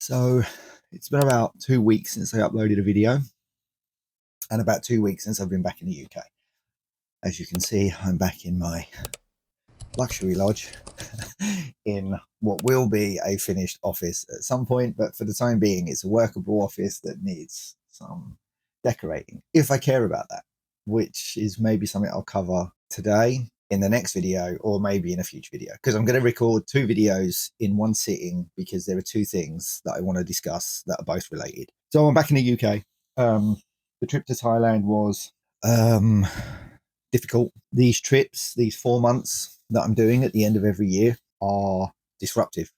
So it's been about 2 weeks since I uploaded a video and about 2 weeks since I've been back in the UK. As you can see, I'm back in my luxury lodge in what will be a finished office at some point, but for the time being, it's a workable office that needs some decorating, if I care about that, which is maybe something I'll cover today in the next video or maybe in a future video, because I'm going to record two videos in one sitting because there are two things that I want to discuss that are both related. So I'm back in the UK. The trip to Thailand was difficult. These trips, these 4 months that I'm doing at the end of every year are disruptive.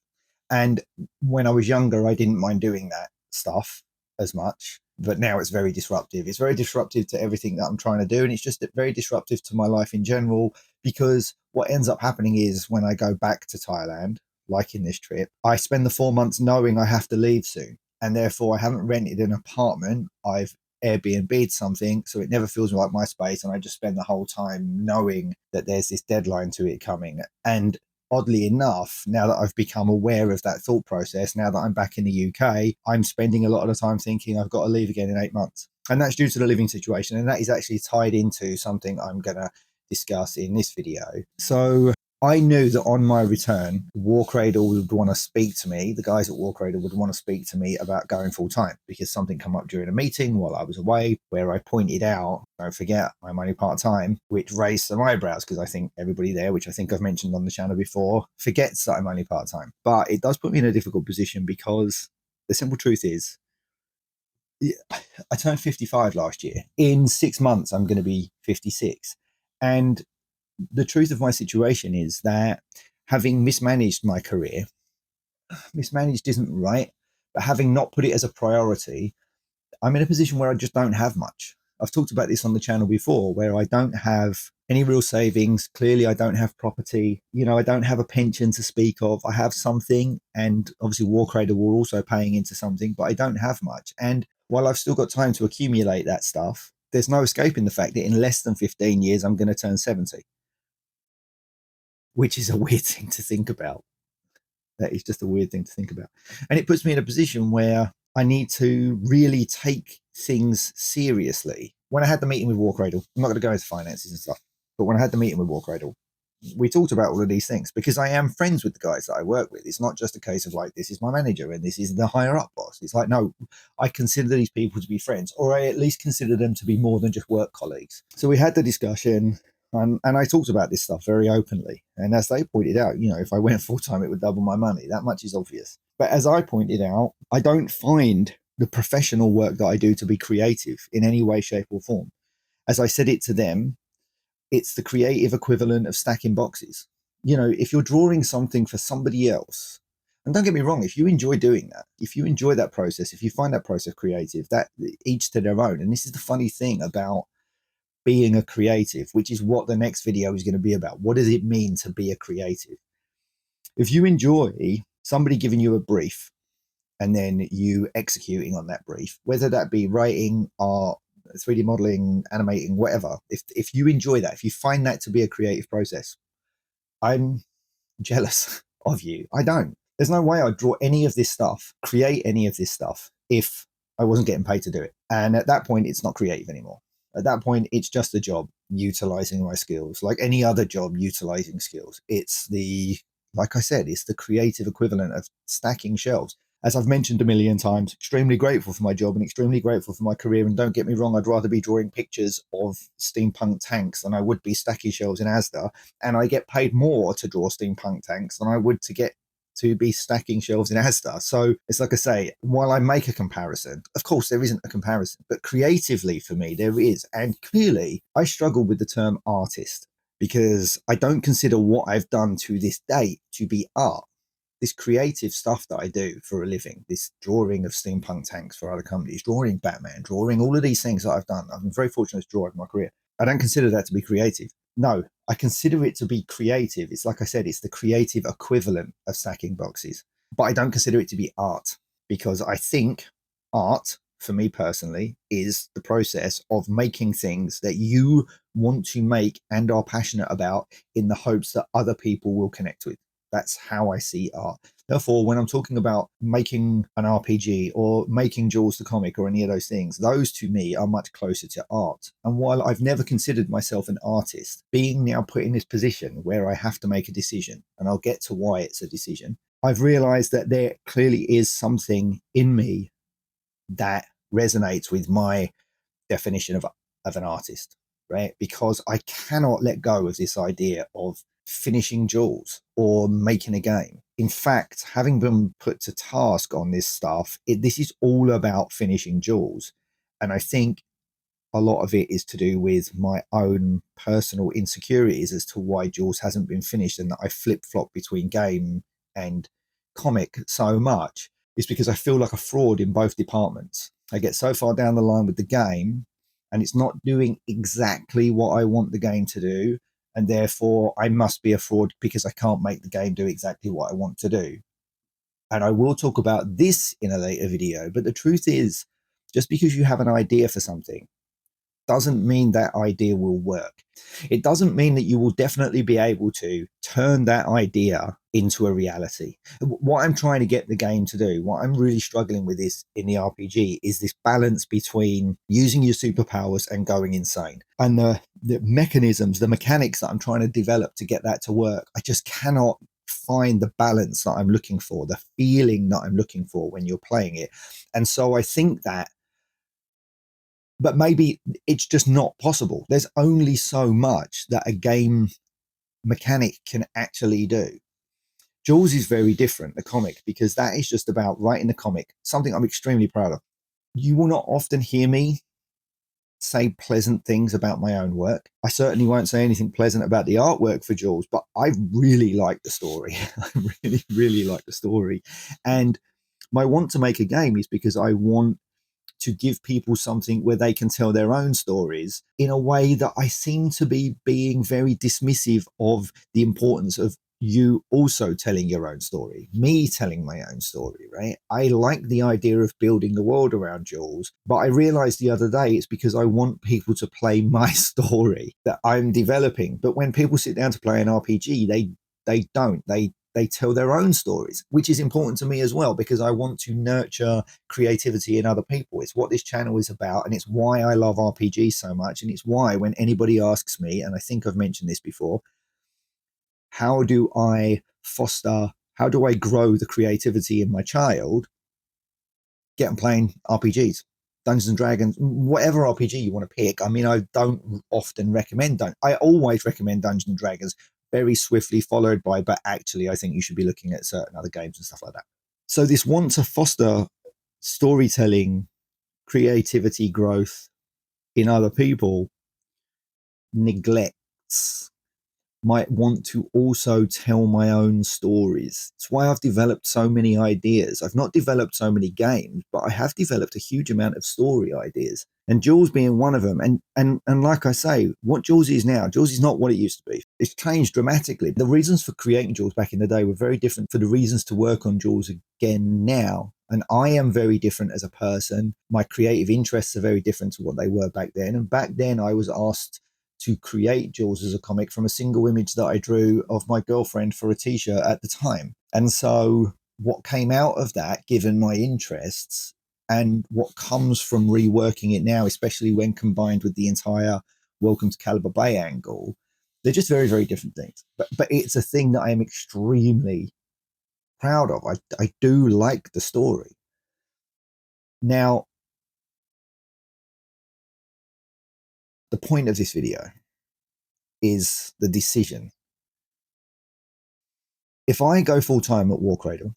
And when I was younger, I didn't mind doing that stuff as much, but now it's very disruptive. It's very disruptive to everything that I'm trying to do. And it's just very disruptive to my life in general, because what ends up happening is when I go back to Thailand, like in this trip, I spend the 4 months knowing I have to leave soon. And therefore I haven't rented an apartment. I've Airbnb'd something, so it never feels like my space, and I just spend the whole time knowing that there's this deadline to it coming. And oddly enough, now that I've become aware of that thought process, now that I'm back in the UK, I'm spending a lot of the time thinking I've got to leave again in 8 months. And that's due to the living situation, and that is actually tied into something I'm going to discuss in this video. So I knew that on my return, War Cradle would want to speak to me. The guys at War Cradle would want to speak to me about going full time, because something came up during a meeting while I was away where I pointed out, don't forget, I'm only part time, which raised some eyebrows, because I think everybody there, which I think I've mentioned on the channel before, forgets that I'm only part time. But it does put me in a difficult position, because the simple truth is, I turned 55 last year. In 6 months, I'm going to be 56. And the truth of my situation is that, having mismanaged my career, mismanaged isn't right, but having not put it as a priority, I'm in a position where I just don't have much. I've talked about this on the channel before, where I don't have any real savings. Clearly, I don't have property. I don't have a pension to speak of. I have something, and obviously War Cradle were also paying into something, but I don't have much. And while I've still got time to accumulate that stuff, there's no escaping the fact that in less than 15 years, I'm going to turn 70. Which is a weird thing to think about. That is just a weird thing to think about. And it puts me in a position where I need to really take things seriously. When I had the meeting with War Cradle, I'm not going to go into finances and stuff, but when I had the meeting with War Cradle, we talked about all of these things, because I am friends with the guys that I work with. It's not just a case of like, this is my manager and this is the higher up boss. It's like, no, I consider these people to be friends, or I at least consider them to be more than just work colleagues. So we had the discussion. And I talked about this stuff very openly. And as they pointed out, if I went full time, it would double my money. That much is obvious. But as I pointed out, I don't find the professional work that I do to be creative in any way, shape, or form. As I said it to them, it's the creative equivalent of stacking boxes. If you're drawing something for somebody else, and don't get me wrong, if you enjoy doing that, if you enjoy that process, if you find that process creative, that each to their own. And this is the funny thing about being a creative, which is what the next video is going to be about. What does it mean to be a creative? If you enjoy somebody giving you a brief and then you executing on that brief, whether that be writing, art, 3D modeling, animating, whatever, if you enjoy that, if you find that to be a creative process, I'm jealous of you. I don't. There's no way I'd draw any of this stuff, create any of this stuff, if I wasn't getting paid to do it. And at that point, it's not creative anymore. At that point, it's just a job utilizing my skills, like any other job utilizing skills. Like I said, it's the creative equivalent of stacking shelves. As I've mentioned a million times, extremely grateful for my job and extremely grateful for my career. And don't get me wrong, I'd rather be drawing pictures of steampunk tanks than I would be stacking shelves in Asda. And I get paid more to draw steampunk tanks than I would to be stacking shelves in Asda. So it's like I say, while I make a comparison, of course there isn't a comparison, but creatively for me there is. And clearly I struggle with the term artist, because I don't consider what I've done to this date to be art. This creative stuff that I do for a living, this drawing of steampunk tanks for other companies, drawing Batman, drawing all of these things that I've done, I've been very fortunate to draw over my career. I don't consider that to be creative. No, I consider it to be creative. It's like I said, it's the creative equivalent of stacking boxes. But I don't consider it to be art, because I think art, for me personally, is the process of making things that you want to make and are passionate about in the hopes that other people will connect with. That's how I see art. Therefore, when I'm talking about making an RPG or making Jules the comic or any of those things, those to me are much closer to art. And while I've never considered myself an artist, being now put in this position where I have to make a decision, and I'll get to why it's a decision, I've realized that there clearly is something in me that resonates with my definition of an artist, right? Because I cannot let go of this idea of finishing Jules or making a game. In fact, having been put to task on this stuff, this is all about finishing Jules. And I think a lot of it is to do with my own personal insecurities as to why Jules hasn't been finished, and that I flip-flop between game and comic so much is because I feel like a fraud in both departments. I get so far down the line with the game and it's not doing exactly what I want the game to do, and therefore I must be a fraud because I can't make the game do exactly what I want to do. And I will talk about this in a later video, but the truth is, just because you have an idea for something doesn't mean that idea will work. It doesn't mean that you will definitely be able to turn that idea into a reality. What I'm trying to get the game to do, what I'm really struggling with is in the RPG, is this balance between using your superpowers and going insane. And the mechanisms, the mechanics that I'm trying to develop to get that to work, I just cannot find the balance that I'm looking for, the feeling that I'm looking for when you're playing it. And so I think that, but maybe it's just not possible. There's only so much that a game mechanic can actually do. Jules is very different, the comic, because that is just about writing the comic, something I'm extremely proud of. You will not often hear me say pleasant things about my own work. I certainly won't say anything pleasant about the artwork for Jules, but I really like the story. I really, really like the story. And my want to make a game is because I want to give people something where they can tell their own stories in a way that I seem to be being very dismissive of the importance of you also telling your own story, me telling my own story, right? I like the idea of building the world around Jules, but I realized the other day it's because I want people to play my story that I'm developing. But when people sit down to play an RPG, they don't. They tell their own stories, which is important to me as well, because I want to nurture creativity in other people. It's what this channel is about, and it's why I love RPGs so much. And it's why when anybody asks me, and I think I've mentioned this before, how do I grow the creativity in my child? Get them playing RPGs, Dungeons and Dragons, whatever RPG you want to pick. I mean, I don't often recommend, I always recommend Dungeons and Dragons, very swiftly followed by, but actually I think you should be looking at certain other games and stuff like that. So this want to foster storytelling, creativity, growth in other people neglects might want to also tell my own stories. It's why I've developed so many ideas. I've not developed so many games, but I have developed a huge amount of story ideas, and Jules being one of them. And like I say, what Jules is now, Jules is not what it used to be. It's changed dramatically. The reasons for creating Jules back in the day were very different for the reasons to work on Jules again now. And I am very different as a person. My creative interests are very different to what they were back then. And back then I was asked to create Jules as a comic from a single image that I drew of my girlfriend for a t-shirt at the time. And so what came out of that, given my interests and what comes from reworking it now, especially when combined with the entire Welcome to Caliber Bay angle, they're just very, very different things. But it's a thing that I am extremely proud of. I do like the story. Now, the point of this video is the decision. If I go full time at War Cradle,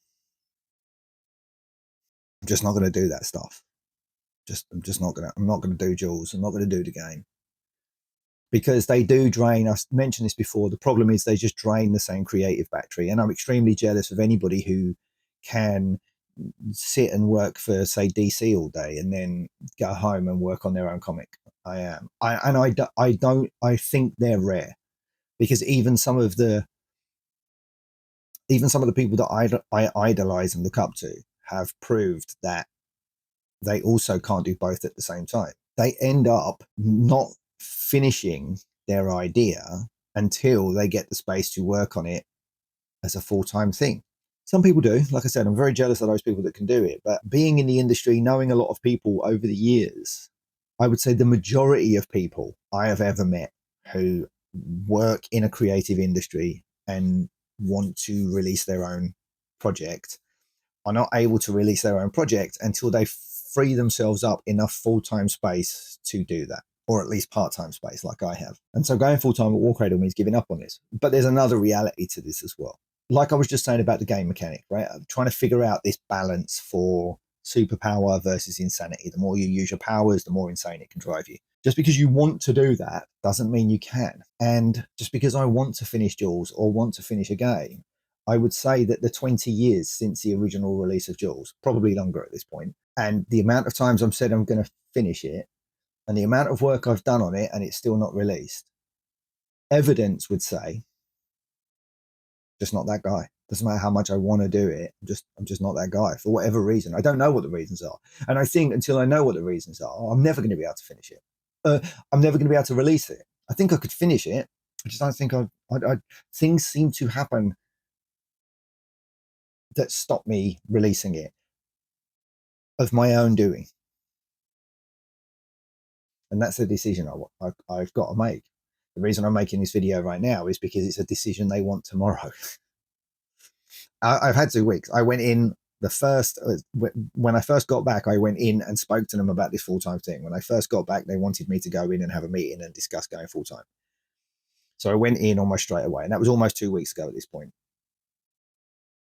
I'm just not going to do that stuff. I'm not going to do Jules. I'm not going to do the game, because they do drain. I mentioned this before. The problem is they just drain the same creative battery, and I'm extremely jealous of anybody who can sit and work for, say, DC all day and then go home and work on their own comic. I think they're rare, because even some of the people that I idolize and look up to have proved that they also can't do both at the same time. They end up not finishing their idea until they get the space to work on it as a full-time thing. Some people do. Like I said, I'm very jealous of those people that can do it. But being in the industry, knowing a lot of people over the years, I would say the majority of people I have ever met who work in a creative industry and want to release their own project are not able to release their own project until they free themselves up enough full-time space to do that, or at least part-time space like I have. And so going full-time at War Cradle means giving up on this. But there's another reality to this as well. Like I was just saying about the game mechanic, right? I'm trying to figure out this balance for superpower versus insanity. The more you use your powers, the more insane it can drive you. Just because you want to do that doesn't mean you can. And just because I want to finish Jules or want to finish a game, I would say that the 20 years since the original release of Jules, probably longer at this point, and the amount of times I'm said I'm going to finish it, and the amount of work I've done on it, and it's still not released, evidence would say, just not that guy. Doesn't matter how much I want to do it. I'm just not that guy for whatever reason. I don't know what the reasons are. And I think until I know what the reasons are, I'm never going to be able to finish it. I'm never going to be able to release it. I think I could finish it. I just don't think things seem to happen that stop me releasing it of my own doing. And that's a decision I've got to make. The reason I'm making this video right now is because it's a decision they want tomorrow. I've had 2 weeks. I went in when I first got back, I went in and spoke to them about this full-time thing. When I first got back, they wanted me to go in and have a meeting and discuss going full-time. So I went in almost straight away, and that was almost 2 weeks ago at this point.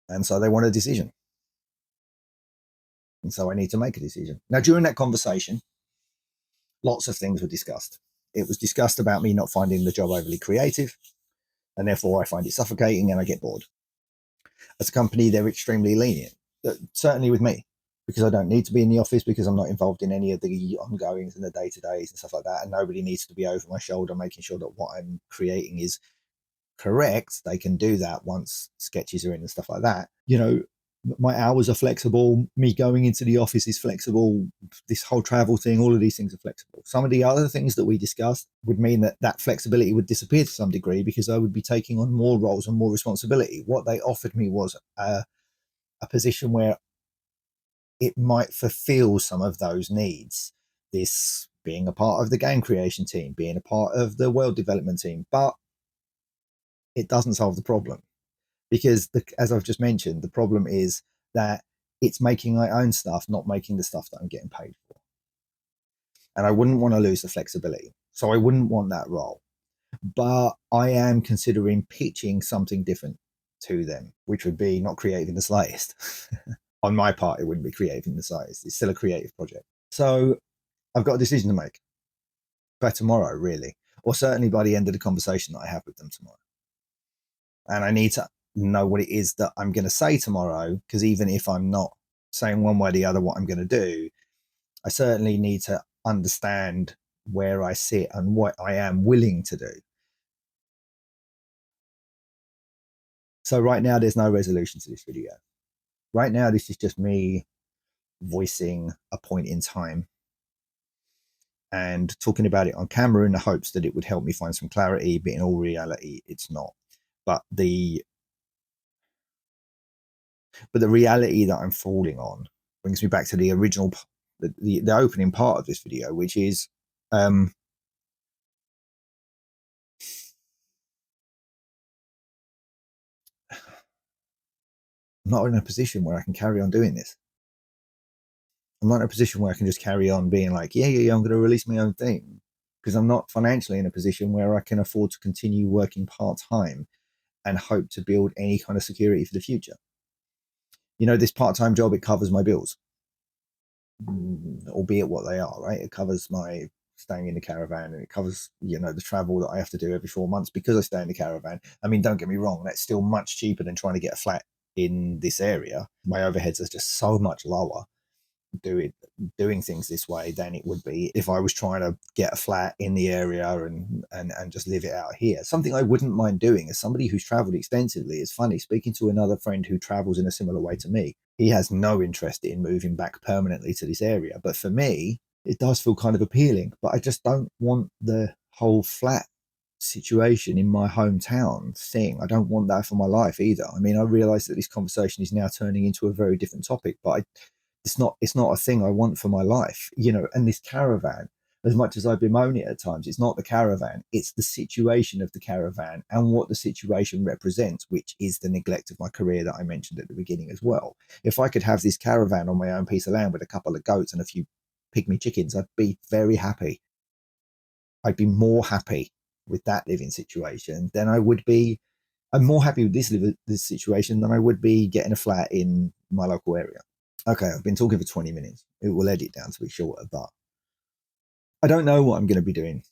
And so they want a decision. And so I need to make a decision. Now, during that conversation, lots of things were discussed. It was discussed about me not finding the job overly creative, and therefore I find it suffocating and I get bored. As a company, they're extremely lenient, certainly with me, because I don't need to be in the office, because I'm not involved in any of the ongoings and the day-to-days and stuff like that, and nobody needs to be over my shoulder making sure that what I'm creating is correct. They can do that once sketches are in and stuff like that. You know, my hours are flexible. Me going into the office is flexible. This whole travel thing, all of these things are flexible. Some of the other things that we discussed would mean that that flexibility would disappear to some degree, because I would be taking on more roles and more responsibility. What they offered me was a position where it might fulfill some of those needs. This being a part of the game creation team, being a part of the world development team, but it doesn't solve the problem. Because, as I've just mentioned, the problem is that it's making my own stuff, not making the stuff that I'm getting paid for. And I wouldn't want to lose the flexibility. So I wouldn't want that role. But I am considering pitching something different to them, which would be not creative in the slightest. On my part, it wouldn't be creative in the slightest. It's still a creative project. So I've got a decision to make by tomorrow, really, or certainly by the end of the conversation that I have with them tomorrow. And I need to know what it is that I'm going to say tomorrow, because even if I'm not saying one way or the other what I'm going to do, I certainly need to understand where I sit and what I am willing to do. So right now, there's no resolution to this video. Right now, this is just me voicing a point in time and talking about it on camera in the hopes that it would help me find some clarity, but in all reality, it's not. But the reality that I'm falling on brings me back to the original, the opening part of this video, which is I'm not in a position where I can carry on doing this. I'm not in a position where I can just carry on being like, yeah, I'm going to release my own thing, because I'm not financially in a position where I can afford to continue working part-time and hope to build any kind of security for the future. You know, this part-time job, it covers my bills, albeit what they are, right? It covers my staying in the caravan, and it covers, you know, the travel that I have to do every 4 months because I stay in the caravan. I mean, don't get me wrong, that's still much cheaper than trying to get a flat in this area. My overheads are just so much lower doing things this way than it would be if I was trying to get a flat in the area and just live it out here. Something I wouldn't mind doing as somebody who's traveled extensively. It's funny, speaking to another friend who travels in a similar way to me, he has no interest in moving back permanently to this area. But for me, it does feel kind of appealing, but I just don't want the whole flat situation in my hometown thing. I don't want that for my life either. I mean, I realize that this conversation is now turning into a very different topic, but it's not a thing I want for my life, you know. And this caravan, as much as I bemoan it at times, it's not the caravan, it's the situation of the caravan and what the situation represents, which is the neglect of my career that I mentioned at the beginning as well. If I could have this caravan on my own piece of land with a couple of goats and a few pygmy chickens, I'd be very happy. I'd be more happy with that living situation than I would be. I'm more happy with this situation than I would be getting a flat in my local area. Okay, I've been talking for 20 minutes. It will edit down to be shorter, but I don't know what I'm going to be doing.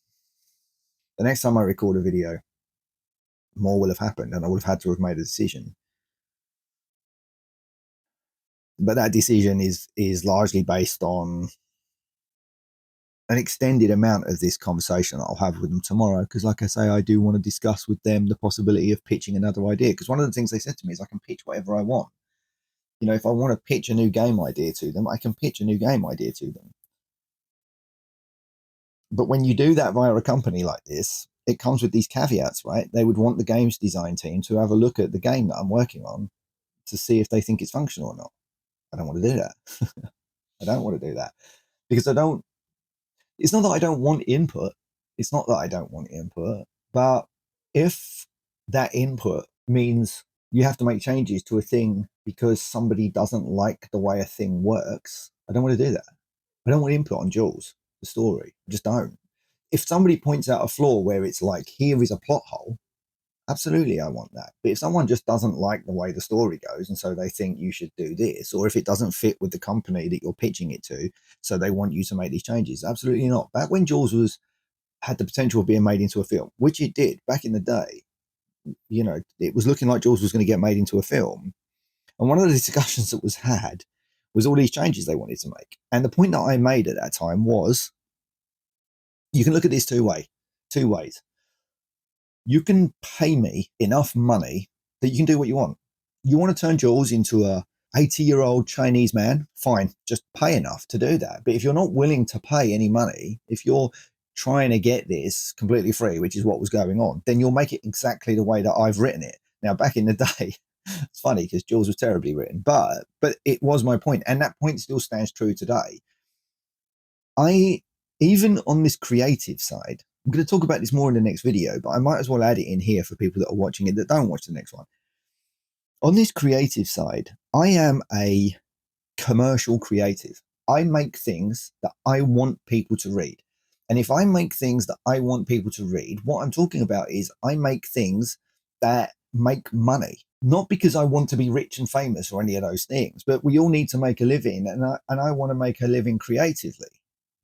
The next time I record a video, more will have happened and I would have had to have made a decision. But that decision is largely based on an extended amount of this conversation that I'll have with them tomorrow. Because like I say, I do want to discuss with them the possibility of pitching another idea. Because one of the things they said to me is I can pitch whatever I want. You know, if I want to pitch a new game idea to them, I can pitch a new game idea to them. But when you do that via a company like this, it comes with these caveats, right? They would want the games design team to have a look at the game that I'm working on to see if they think it's functional or not. I don't want to do that. I don't want to do that because it's not that I don't want input. It's not that I don't want input, but if that input means you have to make changes to a thing because somebody doesn't like the way a thing works, I don't want to do that. I don't want input on Jules, the story. I just don't. If somebody points out a flaw where it's like, here is a plot hole, absolutely I want that. But if someone just doesn't like the way the story goes and so they think you should do this, or if it doesn't fit with the company that you're pitching it to, so they want you to make these changes, absolutely not. Back when Jaws had the potential of being made into a film, which it did back in the day, you know, it was looking like Jaws was going to get made into a film. And one of the discussions that was had was all these changes they wanted to make. And the point that I made at that time was, you can look at this two ways. You can pay me enough money that you can do what you want. You want to turn Jules into a 80-year-old Chinese man? Fine, just pay enough to do that. But if you're not willing to pay any money, if you're trying to get this completely free, which is what was going on, then you'll make it exactly the way that I've written it. Now, back in the day, it's funny because Jules was terribly written, but it was my point, and that point still stands true today. Even on this creative side, I'm going to talk about this more in the next video, but I might as well add it in here for people that are watching it that don't watch the next one. On this creative side, I am a commercial creative. I make things that I want people to read. And if I make things that I want people to read, what I'm talking about is I make things that make money. Not because I want to be rich and famous or any of those things, but we all need to make a living, and I want to make a living creatively.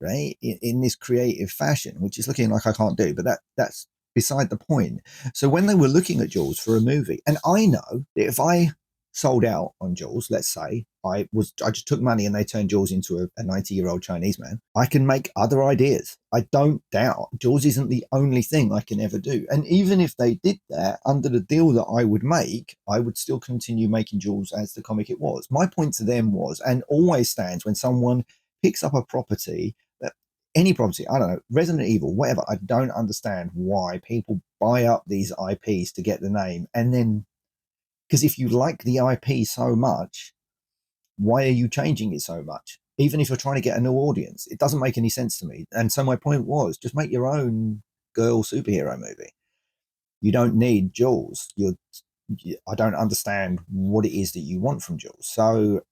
Right, in this creative fashion, which is looking like I can't do, but that's beside the point. So when they were looking at Jules for a movie, and I know that if I sold out on Jules, let's say I just took money and they turned Jules into a 90-year-old Chinese man, I can make other ideas. I don't doubt Jules isn't the only thing I can ever do. And even if they did that under the deal that I would make, I would still continue making Jules as the comic it was. My point to them was, and always stands, when someone picks up a property, any property, I don't know, Resident Evil, whatever, I don't understand why people buy up these IPs to get the name. And then, because if you like the IP so much, why are you changing it so much? Even if you're trying to get a new audience, it doesn't make any sense to me. And so my point was, just make your own girl superhero movie. You don't need Jules. I don't understand what it is that you want from Jules. So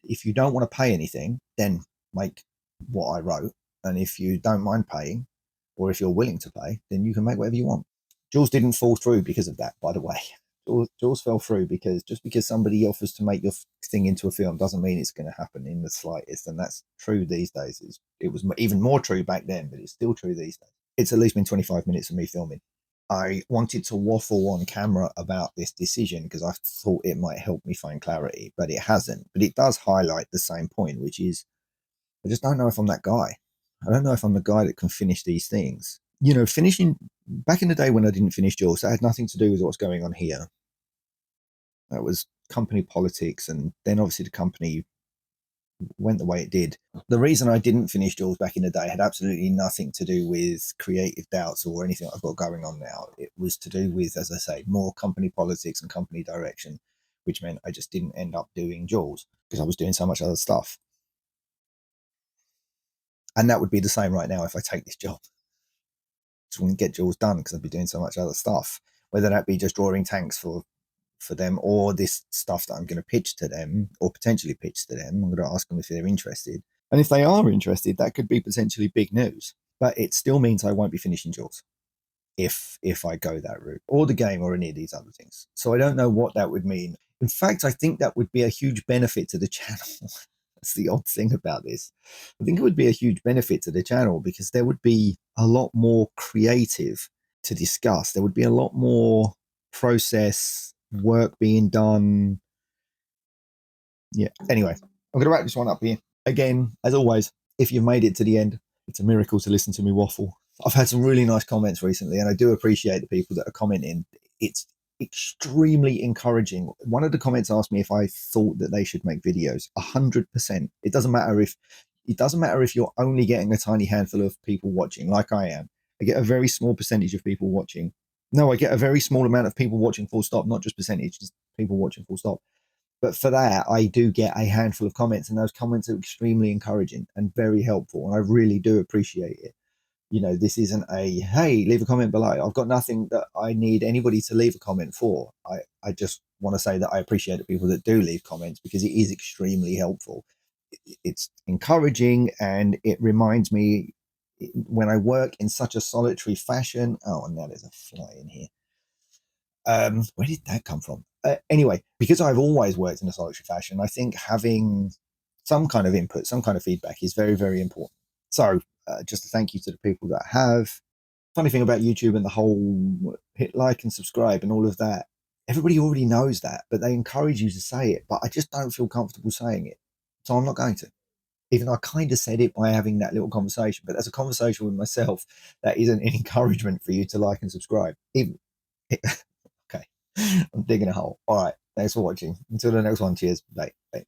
if you don't want to pay anything, then make what I wrote. And if you don't mind paying, or if you're willing to pay, then you can make whatever you want. Jules didn't fall through because of that, by the way. Jules fell through because just because somebody offers to make your thing into a film doesn't mean it's going to happen in the slightest. And that's true these days. It was even more true back then, but it's still true these days. It's at least been 25 minutes of me filming. I wanted to waffle on camera about this decision because I thought it might help me find clarity, but it hasn't. But it does highlight the same point, which is I just don't know if I'm that guy. I don't know if I'm the guy that can finish these things. You know, finishing back in the day when I didn't finish Jaws, that had nothing to do with what's going on here. That was company politics, and then obviously the company went the way it did. The reason I didn't finish Jaws back in the day had absolutely nothing to do with creative doubts or anything I've got going on now. It was to do with, as I say, more company politics and company direction, which meant I just didn't end up doing Jaws because I was doing so much other stuff. And that would be the same right now if I take this job. Just wouldn't get Jaws done because I'd be doing so much other stuff, whether that be just drawing tanks for them or this stuff that I'm going to pitch to them or potentially pitch to them. I'm going to ask them if they're interested. And if they are interested, that could be potentially big news. But it still means I won't be finishing Jaws if I go that route, or the game, or any of these other things. So I don't know what that would mean. In fact, I think that would be a huge benefit to the channel. That's the odd thing about this. I think it would be a huge benefit to the channel because there would be a lot more creative to discuss. There would be a lot more process work being done. Yeah. Anyway, I'm going to wrap this one up here. Again, as always, if you've made it to the end, it's a miracle to listen to me waffle. I've had some really nice comments recently, and I do appreciate the people that are commenting. It's extremely encouraging. One of the comments asked me if I thought that they should make videos. 100%. It doesn't matter if you're only getting a tiny handful of people watching, like I am. I get a very small percentage of people watching. No, I get a very small amount of people watching, full stop, not just percentage, just people watching, full stop. But for that, I do get a handful of comments, and those comments are extremely encouraging and very helpful. And I really do appreciate it. You know, this isn't a, hey, leave a comment below. I've got nothing that I need anybody to leave a comment for. I just want to say that I appreciate the people that do leave comments because it is extremely helpful. It's encouraging, and it reminds me when I work in such a solitary fashion. Oh, and now there's a fly in here. Where did that come from? Anyway, because I've always worked in a solitary fashion, I think having some kind of input, some kind of feedback is very, very important. So just a thank you to the people that have. Funny thing about YouTube and the whole hit like and subscribe and all of that, everybody already knows that, but they encourage you to say it, but I just don't feel comfortable saying it. So I'm not going to. Even though I kind of said it by having that little conversation, but as a conversation with myself, that isn't an encouragement for you to like and subscribe. Even, okay, I'm digging a hole. All right, thanks for watching. Until the next one, cheers. Bye. Bye.